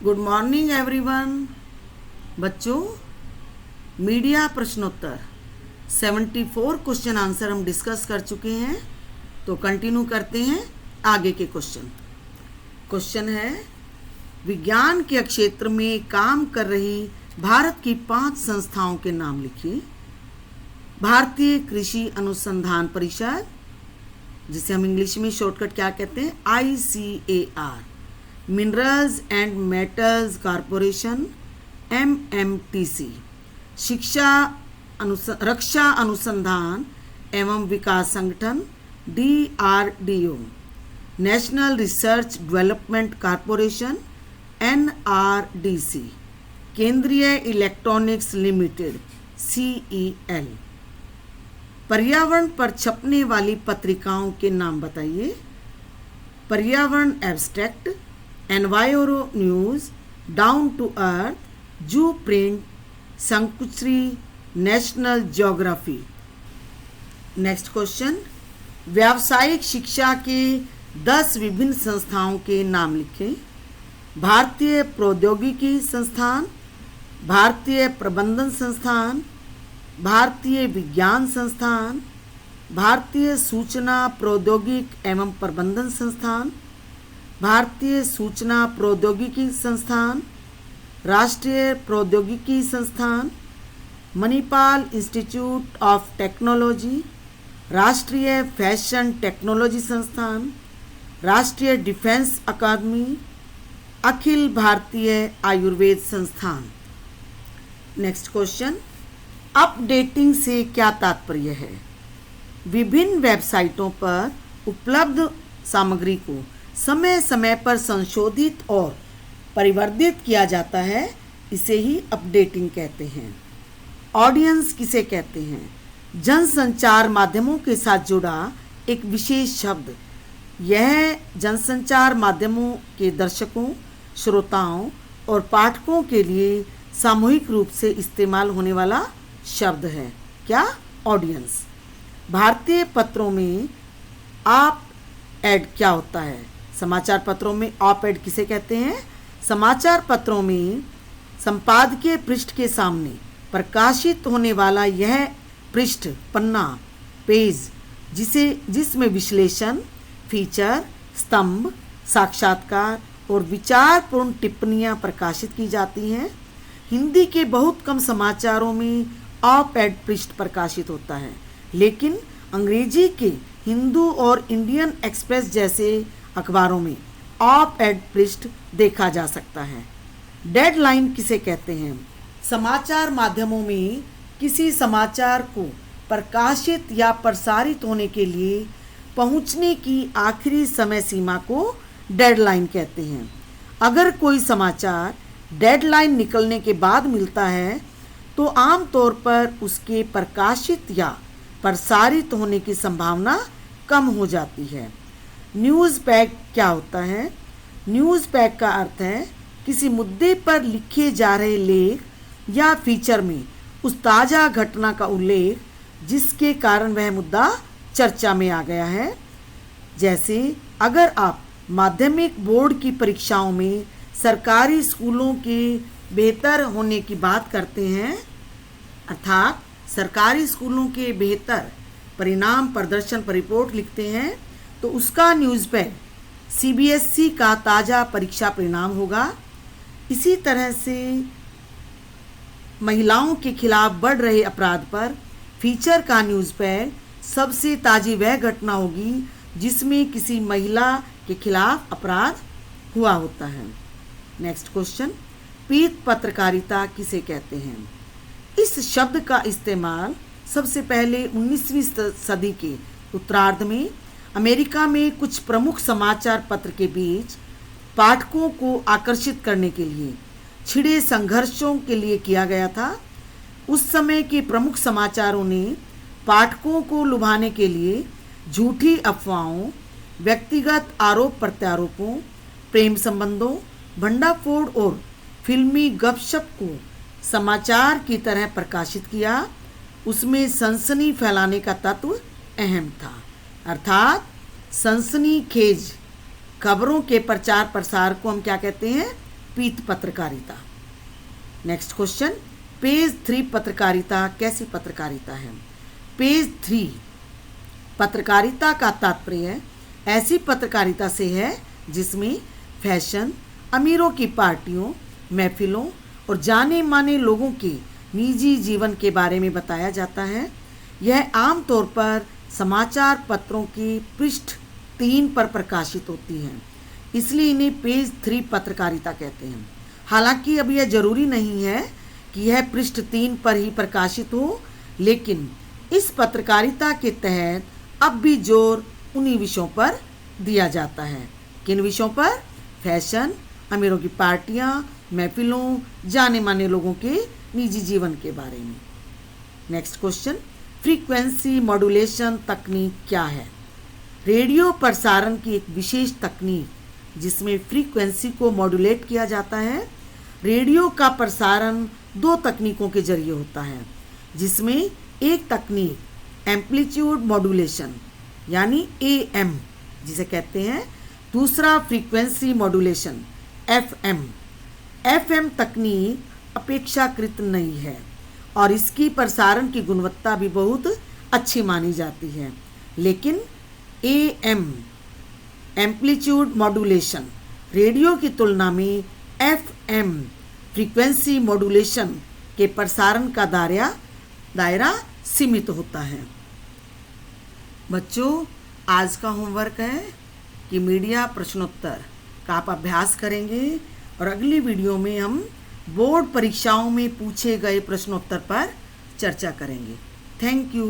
Good morning everyone. बच्चों, media प्रश्नोत्तर 74 question answer हम डिस्कस कर चुके हैं, तो कंटिन्यू करते हैं आगे के क्वेश्चन है, विज्ञान के क्षेत्र में काम कर रही भारत की 5 संस्थाओं के नाम लिखिए। भारतीय कृषि अनुसंधान परिषद, जिसे हम इंग्लिश में शॉर्टकट क्या कहते हैं, ICAR। Minerals and metals corporation, MMTC। रक्षा अनुसंधान एवं विकास संगठन, DRDO। National research development corporation, NRDC। केंद्रीय इलेक्ट्रॉनिक्स लिमिटेड, CEL। पर्यावरण पर छपने वाली पत्रिकाओं के नाम बताइए। पर्यावरण abstract, enviro news, down to earth, zoo print, संकुश्री, नेशनल ज्योग्राफी। नेक्स्ट क्वेश्चन, व्यावसायिक शिक्षा के 10 विभिन्न संस्थाओं के नाम लिखें। भारतीय प्रौद्योगिकी संस्थान, भारतीय प्रबंधन संस्थान, भारतीय विज्ञान संस्थान, भारतीय सूचना प्रौद्योगिकी एवं प्रबंधन संस्थान, भारतीय सूचना प्रौद्योगिकी संस्थान, राष्ट्रीय प्रौद्योगिकी संस्थान, मणिपाल इंस्टीट्यूट ऑफ टेक्नोलॉजी, राष्ट्रीय फैशन टेक्नोलॉजी संस्थान, राष्ट्रीय डिफेंस अकादमी, अखिल भारतीय आयुर्वेद संस्थान। नेक्स्ट क्वेश्चन, अपडेटिंग से क्या तात्पर्य है? विभिन्न वेबसाइटों पर उपलब्ध सामग्री को समय समय पर संशोधित और परिवर्धित किया जाता है, इसे ही अपडेटिंग कहते हैं। ऑडियंस किसे कहते हैं? जनसंचार माध्यमों के साथ जुड़ा एक विशेष शब्द। यह जनसंचार माध्यमों के दर्शकों, श्रोताओं और पाठकों के लिए सामूहिक रूप से इस्तेमाल होने वाला शब्द है। क्या? ऑडियंस। भारतीय पत्रों में आप एड क्या होता है? समाचार पत्रों में ऑप एड किसे कहते हैं? समाचार पत्रों में संपादकीय पृष्ठ के सामने प्रकाशित होने वाला यह पृष्ठ, पन्ना, पेज, जिसमें विश्लेषण, फीचर, स्तंभ, साक्षात्कार और विचारपूर्ण टिप्पणियां प्रकाशित की जाती हैं। हिंदी के बहुत कम समाचारों में ऑप एड पृष्ठ प्रकाशित होता है, लेकिन अंग्रेजी के हिंदू और इंडियन एक्सप्रेस जैसे अखबारों में ऑप एड पृष्ठ देखा जा सकता है। डेडलाइन किसे कहते हैं? समाचार माध्यमों में किसी समाचार को प्रकाशित या प्रसारित होने के लिए पहुंचने की आखिरी समय सीमा को डेडलाइन कहते हैं। अगर कोई समाचार डेडलाइन निकलने के बाद मिलता है तो आमतौर पर उसके प्रकाशित या प्रसारित होने की संभावना कम हो जाती है। न्यूज़ पैक क्या होता है? न्यूज़ पैक का अर्थ है किसी मुद्दे पर लिखे जा रहे लेख या फीचर में उस ताज़ा घटना का उल्लेख जिसके कारण वह मुद्दा चर्चा में आ गया है। जैसे अगर आप माध्यमिक बोर्ड की परीक्षाओं में सरकारी स्कूलों के बेहतर होने की बात करते हैं, अर्थात सरकारी स्कूलों के बेहतर परिणाम प्रदर्शन पर रिपोर्ट लिखते हैं, तो उसका न्यूज़ पैक CBSE का ताज़ा परीक्षा परिणाम होगा। इसी तरह से महिलाओं के खिलाफ बढ़ रहे अपराध पर फीचर का न्यूज़ पैक सबसे ताज़ी वह घटना होगी जिसमें किसी महिला के खिलाफ अपराध हुआ होता है। नेक्स्ट क्वेश्चन, पीत पत्रकारिता किसे कहते हैं? इस शब्द का इस्तेमाल सबसे पहले 19वीं सदी के उत्तरार्ध में अमेरिका में कुछ प्रमुख समाचार पत्र के बीच पाठकों को आकर्षित करने के लिए छिड़े संघर्षों के लिए किया गया था। उस समय के प्रमुख समाचारों ने पाठकों को लुभाने के लिए झूठी अफवाहों, व्यक्तिगत आरोप प्रत्यारोपों, प्रेम संबंधों, भंडाफोड़ और फिल्मी गपशप को समाचार की तरह प्रकाशित किया। उसमें सनसनी फैलाने का तत्व अहम था, अर्थात सनसनीखेज खबरों के प्रचार प्रसार को हम क्या कहते हैं? पीत पत्रकारिता। नेक्स्ट क्वेश्चन, पेज 3 पत्रकारिता कैसी पत्रकारिता है? पेज 3 पत्रकारिता का तात्पर्य ऐसी पत्रकारिता से है जिसमें फैशन, अमीरों की पार्टियों, महफिलों और जाने माने लोगों के निजी जीवन के बारे में बताया जाता है। यह आमतौर पर समाचार पत्रों की पृष्ठ 3 पर प्रकाशित होती हैं, इसलिए इन्हें पेज 3 पत्रकारिता कहते हैं। हालांकि अब यह जरूरी नहीं है कि यह पृष्ठ 3 पर ही प्रकाशित हो, लेकिन इस पत्रकारिता के तहत अब भी जोर उन्हीं विषयों पर दिया जाता है। किन विषयों पर? फैशन, अमीरों की पार्टियां, महफिलों, जाने माने लोगों के निजी जीवन के बारे में। नेक्स्ट क्वेश्चन, फ्रीक्वेंसी मॉड्यूलेशन तकनीक क्या है? रेडियो प्रसारण की एक विशेष तकनीक जिसमें फ्रीक्वेंसी को मॉड्यूलेट किया जाता है। रेडियो का प्रसारण 2 तकनीकों के जरिए होता है, जिसमें एक तकनीक एम्पलीट्यूड मॉड्यूलेशन यानी AM जिसे कहते हैं, दूसरा फ्रीक्वेंसी मॉड्यूलेशन FM। FM तकनीक अपेक्षाकृत नई है और इसकी प्रसारण की गुणवत्ता भी बहुत अच्छी मानी जाती है, लेकिन AM एम्पलीट्यूड मॉड्यूलेशन रेडियो की तुलना में FM फ्रीक्वेंसी मॉड्यूलेशन के प्रसारण का दायरा सीमित होता है। बच्चों, आज का होमवर्क है कि मीडिया प्रश्नोत्तर का आप अभ्यास करेंगे और अगली वीडियो में हम बोर्ड परीक्षाओं में पूछे गए प्रश्नोत्तर पर चर्चा करेंगे। Thank you.